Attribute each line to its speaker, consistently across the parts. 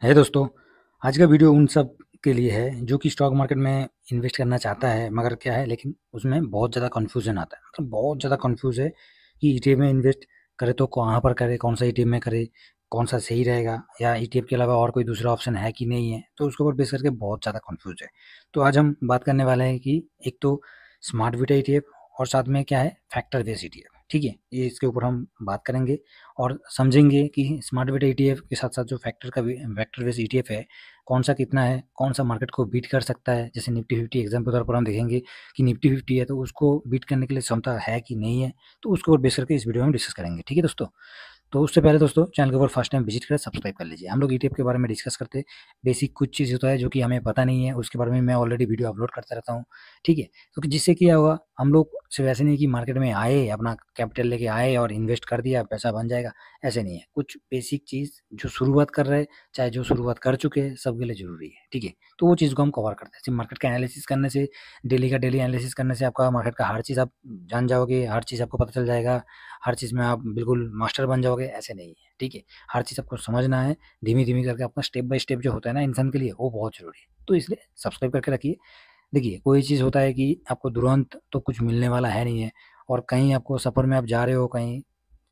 Speaker 1: है दोस्तों। आज का वीडियो उन सब के लिए है जो कि स्टॉक मार्केट में इन्वेस्ट करना चाहता है, मगर क्या है, लेकिन उसमें बहुत ज़्यादा कन्फ्यूजन आता है। मतलब बहुत ज़्यादा कन्फ्यूज है कि ईटीएफ में इन्वेस्ट करे तो कहाँ पर करे, कौन सा ईटीएफ में करे, कौन सा सही रहेगा, या ईटीएफ के अलावा और कोई दूसरा ऑप्शन है कि नहीं है। तो उसके ऊपर बेस करके बहुत ज़्यादा कन्फ्यूज है। तो आज हम बात करने वाले हैं कि एक तो स्मार्ट बीटा ईटीएफ और साथ में क्या है, फैक्टर बेस ईटीएफ। ठीक है, ये इसके ऊपर हम बात करेंगे और समझेंगे कि स्मार्ट बेटा ईटीएफ के साथ साथ जो फैक्टर बेस ईटीएफ है, कौन सा कितना है, कौन सा मार्केट को बीट कर सकता है। जैसे निफ्टी 50 एग्जाम्पल के तौर पर हम देखेंगे कि निफ्टी 50 है तो उसको बीट करने के लिए क्षमता है कि नहीं है। तो उसके ऊपर बेस करके इस वीडियो में डिस्कस करेंगे। ठीक है दोस्तों। तो उससे पहले दोस्तों, चैनल के ऊपर फर्स्ट टाइम विजिट करें, सब्सक्राइब कर लीजिए। हम लोग ईटीएफ के बारे में डिस्कस करते हैं। बेसिक कुछ चीज़ होता है जो कि हमें पता नहीं है, उसके बारे में मैं ऑलरेडी वीडियो अपलोड करता रहता हूँ। ठीक है, तो जिससे क्या होगा, हम लोग सिर्फ ऐसे नहीं कि मार्केट में आए, अपना कैपिटल लेके आए और इन्वेस्ट कर दिया, पैसा बन जाएगा, ऐसे नहीं है। कुछ बेसिक चीज़ जो शुरुआत कर रहे हैं, चाहे जो शुरुआत कर चुके हैं, सबके लिए ज़रूरी है। ठीक है, तो वो चीज़ को हम कवर करते हैं। सिर्फ मार्केट का एनालिसिस करने से, डेली का डेली एनालिसिस करने से आपका मार्केट का हर चीज़ आप जान जाओगे, हर चीज़ आपको पता चल जाएगा, हर चीज़ में आप बिल्कुल मास्टर बन जाओगे, ऐसे नहीं है। ठीक है, हर चीज़ आपको समझना है, धीमी-धीमी करके अपना स्टेप बाय स्टेप जो होता है ना इंसान के लिए, वो बहुत ज़रूरी है। तो इसलिए सब्सक्राइब करके रखिए। देखिए, कोई चीज़ होता है कि आपको तुरंत तो कुछ मिलने वाला है नहीं है, और कहीं आपको सफ़र में आप जा रहे हो, कहीं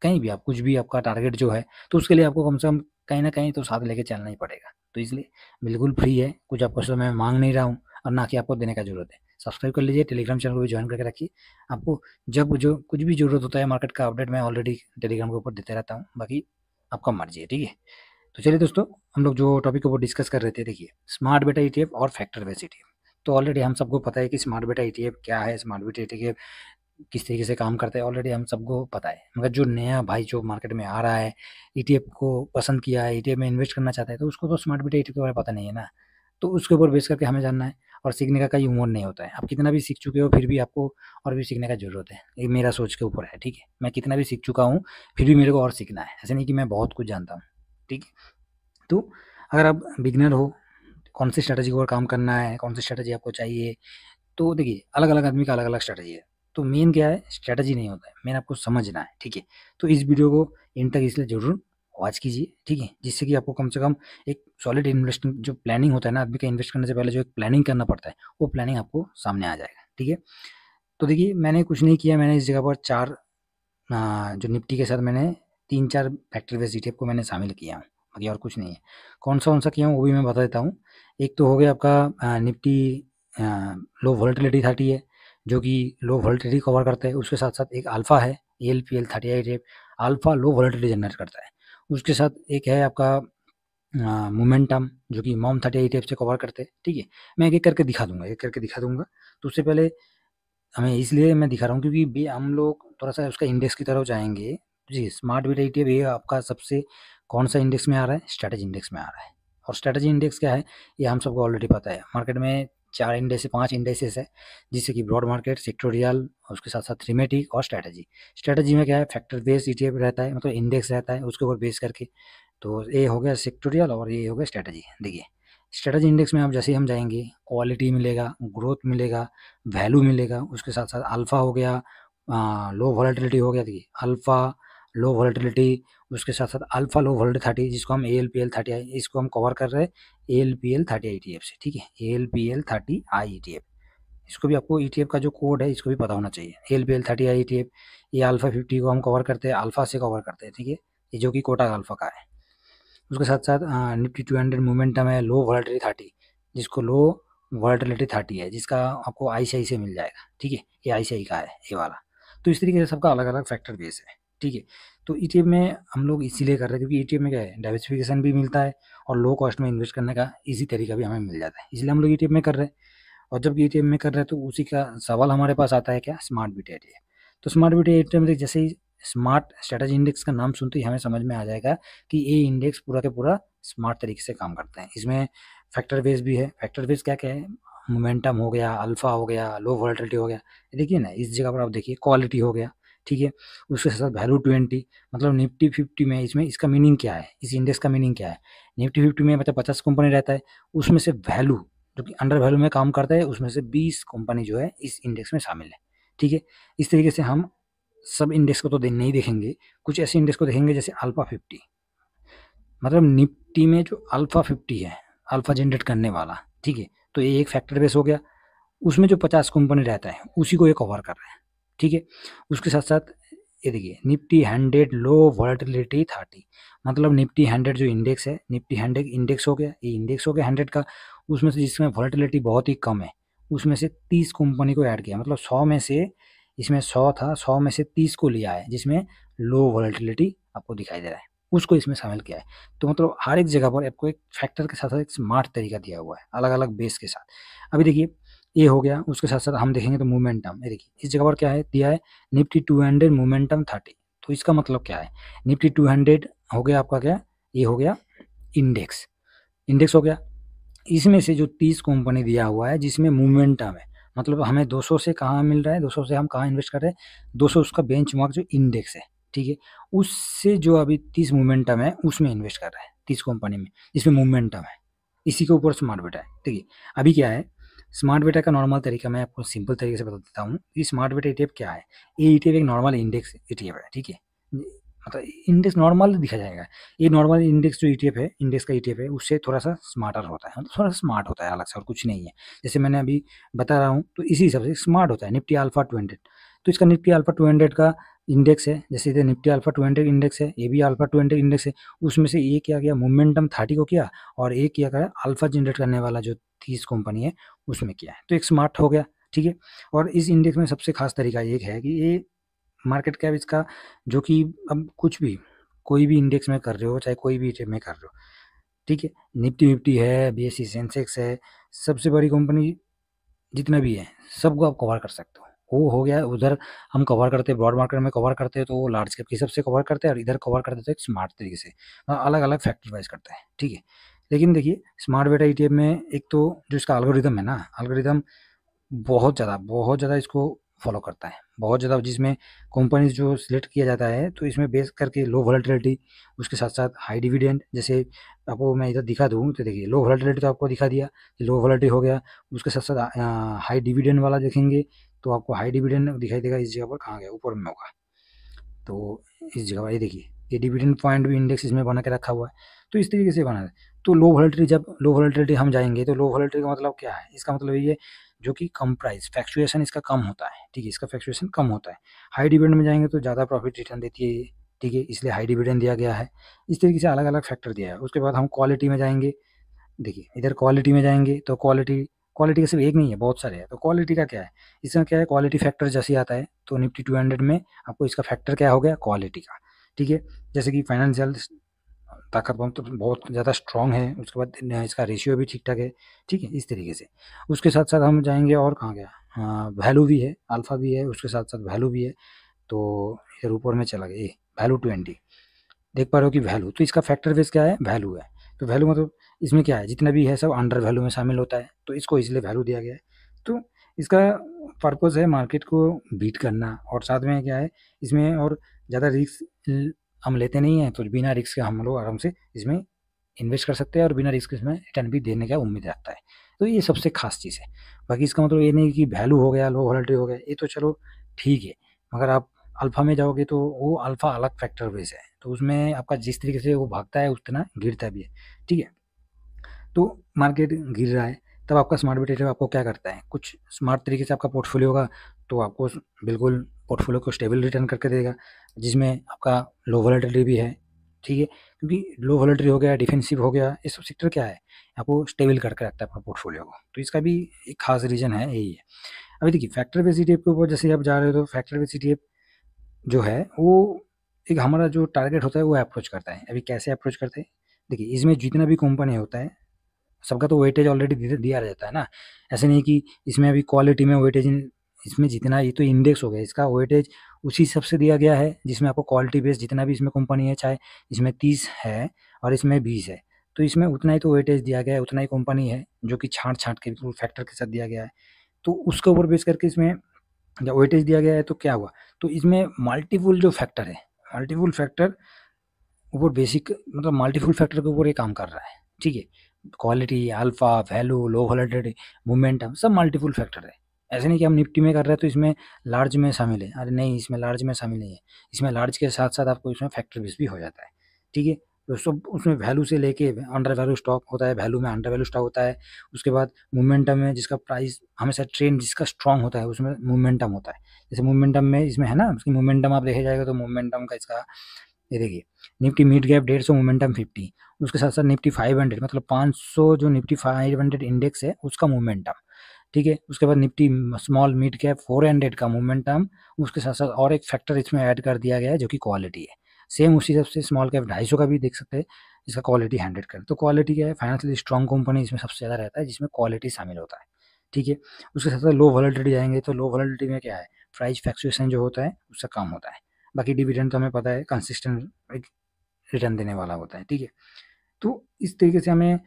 Speaker 1: कहीं भी आप कुछ भी आपका टारगेट जो है, तो उसके लिए आपको कम से कम कहीं न कहीं तो साथ लेके चलना ही पड़ेगा। तो इसलिए बिल्कुल फ्री है, कुछ आपको समय माँग नहीं रहा हूँ और ना कि आपको देने का ज़रूरत है। सब्सक्राइब कर लीजिए, टेलीग्राम चैनल को भी जॉइन करके रखिए। आपको जब जो कुछ भी ज़रूरत होता है मार्केट का अपडेट, मैं ऑलरेडी टेलीग्राम के ऊपर देते रहता हूँ। बाकी आपका मर्ज़ी है। ठीक है? तो चलिए दोस्तों, हम लोग जो टॉपिक के ऊपर डिस्कस कर रहे थे, देखिए, स्मार्ट बेटा ईटीएफ और फैक्टर बेस ईटीएफ। तो ऑलरेडी हम सबको पता है कि स्मार्ट बेटा ईटीएफ क्या है, स्मार्ट बेटा ईटीएफ किस तरीके से काम करता है, ऑलरेडी हम सबको पता है। मगर जो नया भाई जो मार्केट में आ रहा है, ईटीएफ को पसंद किया है, ईटीएफ में इन्वेस्ट करना चाहता है, तो उसको तो स्मार्ट बेटा ईटीएफ के बारे में पता नहीं है ना। तो उसके ऊपर बेस करके हमें जानना है, और सीखने का कोई उम्र नहीं होता है। आप कितना भी सीख चुके हो, फिर भी आपको और भी सीखने का ज़रूरत है। ये मेरा सोच के ऊपर है। ठीक है, मैं कितना भी सीख चुका हूँ, फिर भी मेरे को और सीखना है। ऐसा नहीं कि मैं बहुत कुछ जानता हूँ। ठीक है, तो अगर आप बिगिनर हो, कौन सी स्ट्रैटेजी के ऊपर काम करना है, कौन सी स्ट्रैटेजी आपको चाहिए, तो देखिए, अलग-अलग आदमी का अलग-अलग स्ट्रैटेजी है। तो मेन क्या है, स्ट्रैटेजी नहीं होता है, मेन आपको समझना है। ठीक है, तो इस वीडियो को एंड तक इसलिए ज़रूर वॉच कीजिए। ठीक है, जिससे कि आपको कम से कम एक सॉलिड इन्वेस्टमेंट जो प्लानिंग होता है ना आदमी का, इन्वेस्ट करने से पहले जो एक प्लानिंग करना पड़ता है, वो प्लानिंग आपको सामने आ जाएगा। ठीक है, तो देखिए, मैंने कुछ नहीं किया, मैंने इस जगह पर 4 जो निफ्टी के साथ मैंने 3-4 फैक्टर बेस्ड ईटीएफ को मैंने शामिल किया हूँ, बाकी और कुछ नहीं है। कौन-सा किया हूँ वो भी मैं बता देता हूँ। एक तो हो गया आपका निफ्टी अ, लो वोलेटिलिटी 30 है, जो कि लो वोलेटिलिटी कवर करता है। उसके साथ-साथ एक अल्फ़ा है, एएलपीएल 30 ईटीएफ, अल्फ़ा लो वोलेटिलिटी जनरेट करता है। उसके साथ एक है आपका मोमेंटम, जो कि मॉम 30 ईटीएफ से कवर करते हैं। ठीक है, मैं एक-एक करके दिखा दूँगा, एक करके दिखा दूँगा। तो उससे पहले हमें इसलिए मैं दिखा रहा हूँ क्योंकि भी हम लोग थोड़ा-सा उसका इंडेक्स की तरफ जाएँगे। जी, स्मार्ट बीटा ईटीएफ ये आपका सबसे कौन-सा इंडेक्स में आ रहा है? स्ट्रैटेजी इंडेक्स में आ रहा है। और स्ट्रैटेजी इंडेक्स क्या है? ये हम सबको ऑलरेडी पता है। मार्केट में 4 इंडेक्स 5 इंडेक्सेस है, जिससे कि ब्रॉड मार्केट, सेक्टोरियल और उसके साथ-साथ थीमेटिक और स्ट्रैटेजी। स्ट्रैटेजी में क्या है? फैक्टर बेस्ड ईटीएफ रहता है, मतलब इंडेक्स रहता है, उसके ऊपर बेस करके। तो ये हो गया सेक्टोरियल और ये हो गया स्ट्रैटेजी। देखिए, स्ट्रैटेजी इंडेक्स में आप जैसे ही हम जाएँगे, क्वालिटी मिलेगा, ग्रोथ मिलेगा, वैल्यू मिलेगा, उसके साथ-साथ अल्फ़ा हो गया, लो वोलेटिलिटी हो गया। देखिए, अल्फ़ा, लो वोलेटिलिटी, उसके साथ-साथ अल्फ़ा लो वोलेटिलिटी 30, जिसको हम एएलपीएल 30 आई, इसको हम कवर कर रहे हैं एएलपीएल 30 ईटीएफ से। ठीक है, एएलपीएल 30 आई ईटीएफ। इसको भी आपको ईटीएफ का जो कोड है, इसको भी पता होना चाहिए। एएलपीएल 30 आई ईटीएफ, ये अल्फ़ा 50 को हम कवर करते हैं, अल्फ़ा से कवर करते हैं। ठीक है, ये जो कि कोटक अल्फ़ा का है। उसके साथ-साथ निफ्टी 200 मोमेंटम है, लो वोलेटिलिटी 30, जिसको लो वोलेटिलिटी 30 है, जिसका आपको आईसीआई से मिल जाएगा। ठीक है, ये आईसीआई का है, ये वाला। तो इस तरीके से सबका अलग-अलग फैक्टर बेस है। ठीक है, तो ईटीएफ में हम लोग इसीलिए कर रहे हैं क्योंकि ईटीएफ में क्या है, डाइवर्सिफिकेशन भी मिलता है और लो कॉस्ट में इन्वेस्ट करने का ईज़ी तरीका भी हमें मिल जाता है। इसलिए हम लोग ईटीएफ में कर रहे हैं। और जब ईटीएफ में कर रहे हैं तो उसी का सवाल हमारे पास आता है, क्या? Smart beta ETF. तो स्मार्ट बीटा ईटीएफ में जैसे ही स्मार्ट स्ट्रैटेजी इंडेक्स का नाम सुनते ही हमें समझ में आ जाएगा कि ये इंडेक्स पूरा का पूरा स्मार्ट तरीके से काम करते हैं। इसमें फैक्टर बेस भी है। फैक्टर बेस क्या-क्या है? मोमेंटम हो गया, अल्फा हो गया, लो वोलेटिलिटी हो गया। देखिए ना, इस जगह पर आप देखिए, क्वालिटी हो गया। ठीक है, उसके साथ वैल्यू 20, मतलब निफ्टी 50 में इसमें इसका मीनिंग क्या है? इस इंडेक्स का मीनिंग क्या है? निफ्टी 50 में मतलब 50 कंपनी रहता है, उसमें से वैल्यू जो कि अंडर वैल्यू में काम करता है, उसमें से 20 कंपनी जो है इस इंडेक्स में शामिल है। ठीक है, इस तरीके से हम सब इंडेक्स को तो नहीं देखेंगे, कुछ ऐसे इंडेक्स को देखेंगे जैसे अल्फा 50। मतलब निफ्टी में जो अल्फा 50 है, अल्फा जनरेट करने वाला, ठीक है, तो ये एक फैक्टर बेस हो गया। उसमें जो 50 कंपनी रहता है उसी को ये कवर कर रहा है, ठीक है। उसके साथ साथ ये देखिए निफ्टी 100 लो वॉलेटिलिटी 30, मतलब निफ्टी 100 जो इंडेक्स है, निफ्टी 100 इंडेक्स हो गया, ये इंडेक्स हो गया 100 का। उसमें से जिसमें वॉलेटिलिटी बहुत ही कम है, उसमें से 30 कंपनी को ऐड किया, मतलब 100 में से, इसमें 100 था, 100 में से 30 को लिया है जिसमें लो वॉलेटिलिटी आपको दिखाई दे रहा है, उसको इसमें शामिल किया है। तो मतलब हर एक जगह पर आपको एक फैक्टर के साथ साथ एक स्मार्ट तरीका दिया हुआ है, अलग अलग बेस के साथ। अभी देखिए ये हो गया, उसके साथ साथ हम देखेंगे तो मोमेंटम, ये देखिए इस जगह पर क्या है दिया है, निफ्टी 200 मोमेंटम 30। तो इसका मतलब क्या है, निफ्टी 200 हो गया आपका क्या, ये हो गया इंडेक्स, इंडेक्स हो गया। इसमें से जो 30 कंपनी दिया हुआ है जिसमें मोमेंटम है, मतलब हमें 200 से कहाँ मिल रहा है, 200 से हम कहाँ इन्वेस्ट कर रहे हैं, 200 उसका बेंचमार्क जो इंडेक्स है, ठीक है, उससे जो अभी 30 मोमेंटम है उसमें इन्वेस्ट कर रहे हैं, 30 कंपनी में जिसमें मोमेंटम है, इसी के ऊपर स्मार्ट बेटा है, ठीक है। अभी क्या है, स्मार्ट बेटा का नॉर्मल तरीका मैं आपको सिंपल तरीके से बता देता हूँ कि स्मार्ट बेटा ईटीएफ क्या है। ये ईटीएफ एक नॉर्मल इंडेक्स ईटीएफ है, ठीक है, मतलब इंडेक्स नॉर्मल दिखा जाएगा। ये नॉर्मल इंडेक्स जो ईटीएफ है, इंडेक्स का ईटीएफ है, उससे थोड़ा सा स्मार्टर होता है, मतलब थोड़ा सा स्मार्ट होता है अलग से, और कुछ नहीं है। जैसे मैंने अभी बता रहा हूँ तो इसी हिसाब से स्मार्ट होता है निफ्टी अल्फा 200। तो इसका निफ्टी अल्फा 200 का इंडेक्स है, जैसे इधर निफ्टी अल्फा 200 इंडेक्स है, ये भी अल्फा 200 इंडेक्स है। उसमें से ये क्या किया, मोमेंटम 30 को किया, और एक किया करा अल्फा जनरेट करने वाला जो 30 कंपनी है उसमें किया है, तो एक स्मार्ट हो गया, ठीक है। और इस इंडेक्स में सबसे खास तरीका ये है कि ये मार्केट कैप इसका, जो कि अब कुछ भी कोई भी इंडेक्स में कर रहे हो, चाहे कोई भी ETF में कर रहे हो, ठीक है, निफ्टी विफ्टी है, बीएसई सेंसेक्स है, सबसे बड़ी कंपनी जितना भी है सबको आप कवर कर सकते हो। वो हो गया उधर, हम कवर करते हैं ब्रॉड मार्केट में कवर करते हैं तो वो लार्ज कैप की सबसे कवर करते हैं, और इधर कवर करते हैं एक स्मार्ट तरीके से, अलग अलग फैक्टर वाइज करते हैं, ठीक है। लेकिन देखिए स्मार्ट बेटा ETF में एक तो जो इसका एल्गोरिदम है ना, एल्गोरिदम बहुत ज़्यादा इसको फॉलो करता है, बहुत ज़्यादा, जिसमें कंपनीज जो सिलेक्ट किया जाता है तो इसमें बेस करके लो वोलेटिलिटी, उसके साथ साथ हाई डिविडेंड, जैसे आपको मैं इधर दिखा दूँ तो देखिए लो वोलेटिलिटी तो आपको दिखा दिया, लो वोलेटिलिटी हो गया। उसके साथ साथ हाई डिविडेंड वाला देखेंगे तो आपको हाई डिविडेंड दिखाई देगा, इस जगह पर कहाँ गया, ऊपर में होगा, तो इस जगह पर ये देखिए ये डिविडेंड पॉइंट भी इंडेक्स इसमें बना के रखा हुआ है। तो इस तरीके से बना है। तो लो वोलेटिलिटी, जब लो वोलेटिलिटी हम जाएंगे तो लो वोलेटिलिटी का मतलब क्या है, इसका मतलब ये जो कि कम प्राइस फ्लैक्चुएशन इसका कम होता है, ठीक है, इसका फ्लैक्चुएशन कम होता है। हाई डिविडेंड में जाएंगे तो ज़्यादा प्रॉफिट रिटर्न देती है ये, ठीक है, इसलिए हाई डिविडेंड दिया गया है। इस तरीके से अलग अलग फैक्टर दिया है। उसके बाद हम क्वालिटी में जाएंगे, देखिए इधर क्वालिटी में जाएंगे तो क्वालिटी, क्वालिटी का सिर्फ एक नहीं है, बहुत सारे हैं। तो क्वालिटी का क्या है, इसमें क्या है, क्वालिटी फैक्टर जैसे आता है तो निफ्टी 200 में आपको इसका फैक्टर क्या हो गया, क्वालिटी का, ठीक है। जैसे कि फाइनेंशियल ताकत बहुत ज़्यादा स्ट्रॉन्ग है, उसके बाद इसका रेशियो भी ठीक ठाक है, ठीक है, इस तरीके से। उसके साथ साथ हम जाएंगे और कहाँ गया, हाँ वैल्यू भी है, अल्फ़ा भी है, उसके साथ साथ वैल्यू भी है। तो इधर ऊपर में चला गया, ये वैल्यू 20, देख पा रहे हो कि वैल्यू, तो इसका फैक्टर बेस क्या है, वैल्यू है। तो वैल्यू मतलब इसमें क्या है, जितना भी है सब अंडर वैल्यू में शामिल होता है, तो इसको इसलिए वैल्यू दिया गया है। तो इसका पर्पज़ है मार्केट को बीट करना, और साथ में क्या है इसमें, और ज़्यादा रिस्क हम लेते नहीं हैं, तो बिना रिस्क के हम लोग आराम से इसमें इन्वेस्ट कर सकते हैं, और बिना रिस्क इसमें रिटर्न भी देने का उम्मीद रखता है। तो ये सबसे खास चीज़ है। बाकी इसका मतलब ये नहीं कि वैल्यू हो गया, लो वोलेटिलिटी हो गया, ये तो चलो ठीक है, मगर आप अल्फ़ा में जाओगे तो वो अल्फ़ा अलग फैक्टर बेस है, तो उसमें आपका जिस तरीके से वो भागता है उतना गिरता भी है, ठीक है। तो मार्केट गिर रहा है, तब आपका स्मार्ट बेटा आपको क्या करता है, कुछ स्मार्ट तरीके से आपका पोर्टफोलियो होगा तो आपको बिल्कुल पोर्टफोलियो को स्टेबल रिटर्न करके देगा, जिसमें आपका लो वोलेटिलिटी भी है, ठीक है। क्योंकि लो वोलेटिलिटी हो गया, डिफेंसिव हो गया, ये सब सेक्टर क्या है, आपको स्टेबल करके रखता है अपना पोर्टफोलियो को, तो इसका भी एक खास रीज़न है, यही है। अभी देखिए फैक्टर बेस ETF के ऊपर जैसे आप जा रहे हो, तो फैक्टर बेस ETF जो है वो एक हमारा जो टारगेट होता है वो अप्रोच करता है। अभी कैसे अप्रोच करते हैं, देखिए इसमें जितना भी कंपनी होता है सबका तो वेटेज ऑलरेडी दिया रहता है ना। ऐसे नहीं कि इसमें अभी क्वालिटी में वेटेज, इसमें जितना, ये तो इंडेक्स हो गया, इसका वेटेज उसी हिसाब से दिया गया है जिसमें आपको क्वालिटी बेस जितना भी इसमें कंपनी है, चाहे इसमें 30 है और इसमें 20 है, तो इसमें उतना ही तो वेटेज दिया गया है, उतना ही कंपनी है जो कि छाँट छाँट के बिल्कुल फैक्टर के साथ दिया गया है। तो उसके ऊपर बेस करके इसमें जब वेटेज दिया गया है तो क्या हुआ, तो इसमें मल्टीपल जो फैक्टर है, मल्टीपल फैक्टर ऊपर बेसिक, मतलब मल्टीपल फैक्टर के ऊपर ये काम कर रहा है, ठीक है। क्वालिटी, अल्फा, वैल्यू, लो वोलेटिलिटी, मोमेंटम, सब मल्टीपल फैक्टर है। ऐसे नहीं कि हम निफ्टी में कर रहे हैं तो इसमें लार्ज में शामिल है, अरे नहीं, इसमें लार्ज में शामिल नहीं है, इसमें लार्ज के साथ साथ आपको इसमें फैक्टर बेस भी हो जाता है, ठीक है। तो सब उसमें वैल्यू से लेके अंडर वैल्यू स्टॉक होता है, वैल्यू में अंडर वैल्यू स्टॉक होता है। उसके बाद मोमेंटम में जिसका प्राइस हमेशा ट्रेंड जिसका स्ट्रांग होता है उसमें मोमेंटम होता है। जैसे मोमेंटम में इसमें है ना, उसकी मोमेंटम आप देखे जाएगा तो मोमेंटम का इसका ये देखिए, निफ्टी मिड गैप 150, मोमेंटम 50, उसके साथ साथ निफ्टी 500 मतलब 500 जो निफ्टी 500 इंडेक्स है उसका मोमेंटम, ठीक है। उसके बाद निफ्टी स्मॉल मिड कैप 400 का मोमेंटम, उसके साथ साथ और एक फैक्टर इसमें ऐड कर दिया गया है जो कि क्वालिटी है। सेम उसी हिसाब से स्मॉल कैप 250 का भी देख सकते हैं, इसका क्वालिटी 100 का। तो क्वालिटी क्या है, फाइनेंशियली स्ट्रॉन्ग कंपनी इसमें सबसे ज़्यादा रहता है जिसमें क्वालिटी शामिल होता है, ठीक है। उसके साथ साथ लो वॉलेटिलिटी जाएंगे तो लो वॉलेटिलिटी में क्या है, प्राइस फ्लक्चुएशन जो होता है उससे कम होता है। बाकी डिविडेंड तो हमें पता है कंसिस्टेंट रिटर्न देने वाला होता है, ठीक है। तो इस तरीके से हमें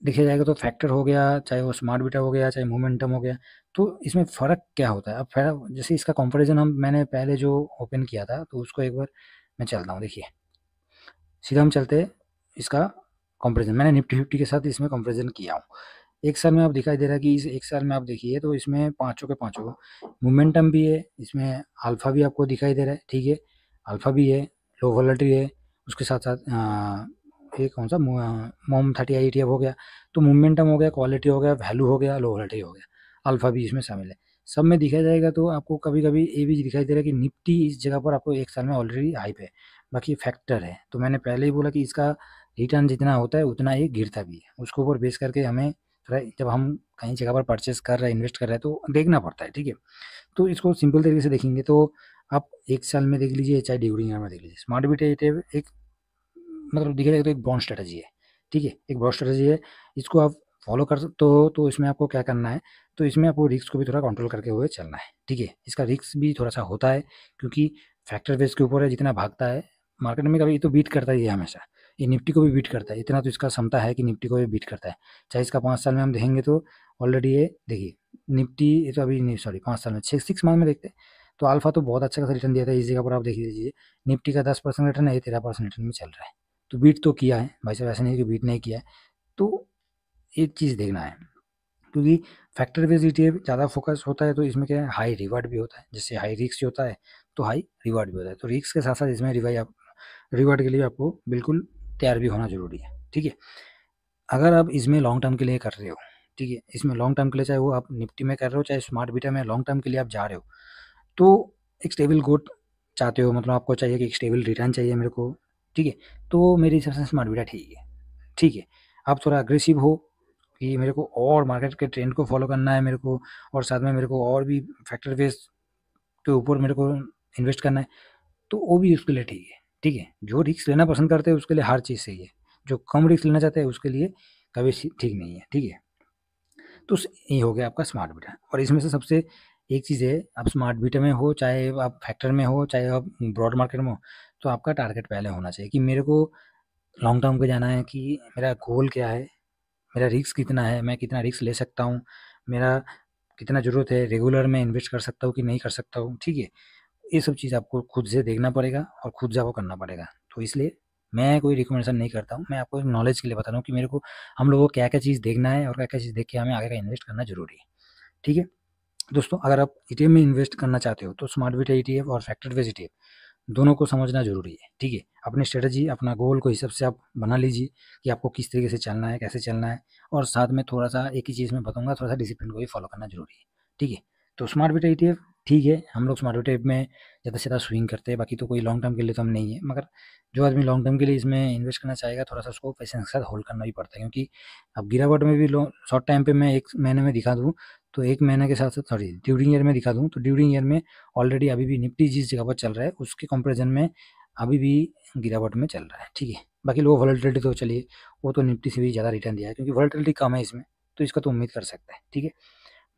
Speaker 1: देखा जाएगा तो फैक्टर हो गया, चाहे वो स्मार्ट बीटा हो गया, चाहे मोमेंटम हो गया, तो इसमें फ़र्क क्या होता है। अब जैसे इसका कंपैरिजन मैंने पहले जो ओपन किया था तो उसको एक बार मैं चलता हूँ, देखिए सीधा हम चलते हैं इसका कंपैरिजन। मैंने निफ्टी 50 के साथ इसमें कंपैरिजन किया हूँ। एक साल में आप दिखाई दे रहा है कि इस एक साल में आप देखिए तो इसमें पाँचों के पाँचों मोमेंटम भी है, इसमें अल्फ़ा भी आपको दिखाई दे रहा है, ठीक है। अल्फ़ा भी है, लो वोलेटिलिटी है, उसके साथ साथ ये कौन सा मोम 30 ETF हो गया। तो मोमेंटम हो गया, क्वालिटी हो गया, वैल्यू हो गया, लो वोलेटिलिटी हो गया, अल्फ़ा भी इसमें शामिल है। सब में देखा जाएगा तो आपको कभी कभी ये भी दिखाई दे रहा है कि निफ्टी इस जगह पर आपको एक साल में ऑलरेडी हाइप है, बाकी फैक्टर है। तो मैंने पहले ही बोला कि इसका रिटर्न जितना होता है उतना ये गिरता भी है, उसके ऊपर बेस करके हमें थोड़ा जब हम कहीं जगह पर परचेस कर रहे हैं, इन्वेस्ट कर रहे हैं तो देखना पड़ता है, ठीक है। तो इसको सिंपल तरीके से देखेंगे तो आप एक साल में देख लीजिए, चाहे ड्यूरिंग ईयर में देख लीजिए, स्मार्ट बीटा एक मतलब देखा जाए तो एक बॉन्ड स्ट्रेटजी है, ठीक है, एक बॉन्ड स्ट्रेटजी है। इसको आप फॉलो कर सकते हो। तो इसमें आपको क्या करना है, तो इसमें आपको रिस्क को भी थोड़ा कंट्रोल करके हुए चलना है, ठीक है। इसका रिस्क भी थोड़ा सा होता है क्योंकि फैक्टर बेस के ऊपर है, जितना भागता है मार्केट में कभी ये तो बीट करता ही है हमेशा, ये निफ्टी को भी बीट करता है, इतना तो इसका क्षमता है कि निफ्टी को भी बीट करता है। चाहे इसका 5 साल में हम देखेंगे तो ऑलरेडी ये देखिए निफ्टी, ये तो अभी नहीं, सॉरी 5 साल में 6 मंथ में देखते हैं तो अल्फा तो बहुत अच्छा खासा रिटर्न दिया था। इस जगह पर आप देख लीजिए निफ्टी का 10% रिटर्न है, ये 13% रिटर्न में चल रहा है। तो बीट तो किया है भाई साहब, ऐसा नहीं है कि बीट नहीं किया है। तो एक चीज़ देखना है क्योंकि फैक्टर बेस्ड ETF ज़्यादा फोकस होता है तो इसमें क्या है, हाई रिवार्ड भी होता है। जैसे हाई रिस्क होता है तो हाई रिवार्ड भी होता है। तो रिस्क के साथ साथ इसमें रिवार्ड के लिए आपको बिल्कुल तैयार भी होना ज़रूरी है, ठीक है। अगर आप इसमें लॉन्ग टर्म के लिए कर रहे हो, ठीक है, इसमें लॉन्ग टर्म के लिए चाहे वो आप निफ्टी में कर रहे हो चाहे स्मार्ट बीटा में लॉन्ग टर्म के लिए आप जा रहे हो, तो एक स्टेबल ग्रोथ चाहते हो, मतलब आपको चाहिए कि एक स्टेबल रिटर्न चाहिए मेरे को, ठीक है। तो मेरे हिसाब से स्मार्ट बीटा ठीक है, ठीक है। आप थोड़ा अग्रेसिव हो कि मेरे को और मार्केट के ट्रेंड को फॉलो करना है मेरे को, और साथ में मेरे को और भी फैक्टर बेस के ऊपर मेरे को इन्वेस्ट करना है, तो वो भी उसके लिए ठीक है, ठीक है। जो रिस्क लेना पसंद करते हैं उसके लिए हर चीज़ सही है, जो कम रिस्क लेना चाहते हैं उसके लिए कभी ठीक नहीं है, ठीक है। तो ये हो गया आपका स्मार्ट बीटा। और इसमें से सबसे एक चीज़ है, आप स्मार्ट बीटा में हो चाहे आप फैक्टर में हो चाहे आप ब्रॉड मार्केट में हो, तो आपका टारगेट पहले होना चाहिए कि मेरे को लॉन्ग टर्म पे जाना है, कि मेरा गोल क्या है, मेरा रिस्क कितना है, मैं कितना रिस्क ले सकता हूँ, मेरा कितना ज़रूरत है, रेगुलर में इन्वेस्ट कर सकता हूँ कि नहीं कर सकता हूँ, ठीक है। ये सब चीज़ आपको खुद से देखना पड़ेगा और खुद से आपको करना पड़ेगा। तो इसलिए मैं कोई रिकमेंडेशन नहीं करता हूँ, मैं आपको एक नॉलेज के लिए बता रहा हूँ कि मेरे को हम लोगों को क्या-क्या चीज़ देखना है और क्या-क्या चीज़ देख के हमें आगे का इन्वेस्ट करना ज़रूरी है, ठीक है। दोस्तों अगर आप ईटीएफ में इन्वेस्ट करना चाहते हो तो स्मार्ट बीटा ईटीएफ और फैक्टर बेस्ड ईटीएफ दोनों को समझना ज़रूरी है, ठीक है। अपनी स्ट्रेटजी अपना गोल को हिसाब से आप बना लीजिए कि आपको किस तरीके से चलना है, कैसे चलना है। और साथ में थोड़ा-सा एक ही चीज़ मैं बताऊँगा, थोड़ा-सा डिसिप्लिन को भी फॉलो करना ज़रूरी है, ठीक है। तो स्मार्ट बीटा ईटीएफ ठीक है, हम लोग स्मार्ट बीटा में ज़्यादा से ज़्यादा स्विंग करते हैं, बाकी तो कोई लॉन्ग टर्म के लिए तो हम नहीं है। मगर जो आदमी लॉन्ग टर्म के लिए इसमें इन्वेस्ट करना चाहेगा थोड़ा-सा उसको पेशेंस के साथ होल्ड करना भी पड़ता है, क्योंकि अब गिरावट में भी शॉर्ट टाइम पे मैं 1 महीने में दिखा दूँ तो 1 महीने के साथ-साथ सॉरी ड्यूरिंग ईयर में दिखा दूँ तो ड्यूरिंग ईयर में ऑलरेडी अभी भी निफ्टी जिस जगह पर चल रहा है उसके कंपैरिजन में अभी भी गिरावट में चल रहा है, ठीक है। बाकी लो वोलेटिलिटी तो चलिए वो तो निफ्टी से भी ज़्यादा रिटर्न दिया है क्योंकि वोलेटिलिटी कम है इसमें, तो इसका तो उम्मीद कर सकते हैं, ठीक है।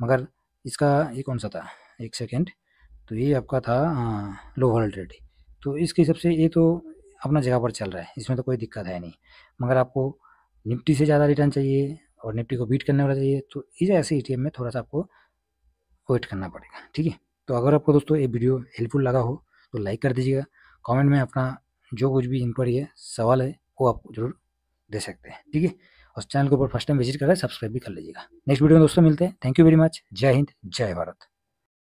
Speaker 1: मगर इसका ये कौन सा था, एक सेकेंड, तो ये आपका था लो वोलेटिलिटी। तो इसके हिसाब से ये तो अपना जगह पर चल रहा है, इसमें तो कोई दिक्कत है नहीं। मगर आपको निफ्टी से ज़्यादा रिटर्न चाहिए और निफ्टी को बीट करने वाला चाहिए तो इस ऐसे ईटीएफ में थोड़ा सा आपको वेट करना पड़ेगा, ठीक है। तो अगर आपको दोस्तों ये वीडियो हेल्पफुल लगा हो तो लाइक कर दीजिएगा, कमेंट में अपना जो कुछ भी इंक्वायरी है, सवाल है, वो आप ज़रूर दे सकते हैं, ठीक है। और चैनल को ऊपर फर्स्ट टाइम विजिट कर रहे हैं सब्सक्राइब भी कर लीजिएगा। नेक्स्ट वीडियो में दोस्तों मिलते हैं। Thank you very much. जय हिंद, जय भारत।